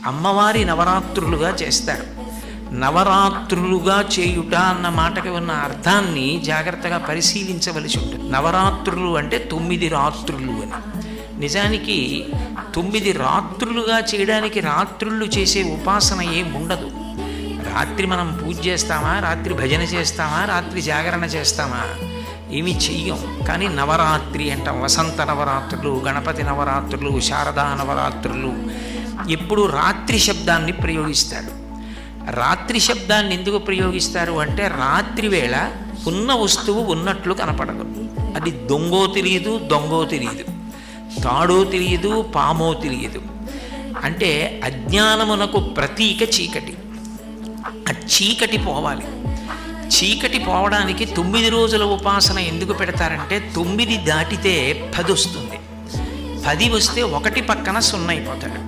అమ్మవారి నవరాత్రులుగా చేస్తారు. నవరాత్రులుగా చేయుట అన్న మాటకి ఉన్న అర్థాన్ని జాగ్రత్తగా పరిశీలించవలసి ఉంటుంది. నవరాత్రులు అంటే 9 రాత్రులు అని. నిజానికి 9 రాత్రులుగా చేయడానికి రాత్రుళ్ళు చేసే ఉపాసన ఏం ఉండదు. రాత్రి మనం పూజ చేస్తామా, రాత్రి భజన చేస్తామా, రాత్రి జాగరణ చేస్తామా, ఏమి చెయ్యం. కానీ నవరాత్రి అంటాం. వసంత నవరాత్రులు, గణపతి నవరాత్రులు, శారదా నవరాత్రులు. ఎప్పుడు రాత్రి శబ్దాన్ని ప్రయోగిస్తారు. రాత్రి శబ్దాన్ని ఎందుకు ప్రయోగిస్తారు అంటే రాత్రి వేళ ఉన్న వస్తువు ఉన్నట్లు కనపడదు. అది దొంగో తెలియదు, దొంగో తెలియదు, తాడో తెలియదు, పామో తెలియదు. అంటే అజ్ఞానమునకు ప్రతీక చీకటి. ఆ చీకటి పోవాలి. చీకటి పోవడానికి 9 రోజుల ఉపాసన ఎందుకు పెడతారంటే 9 దాటితే 10 వస్తుంది. 10 వస్తే 1 పక్కన 0 అయిపోతాడు.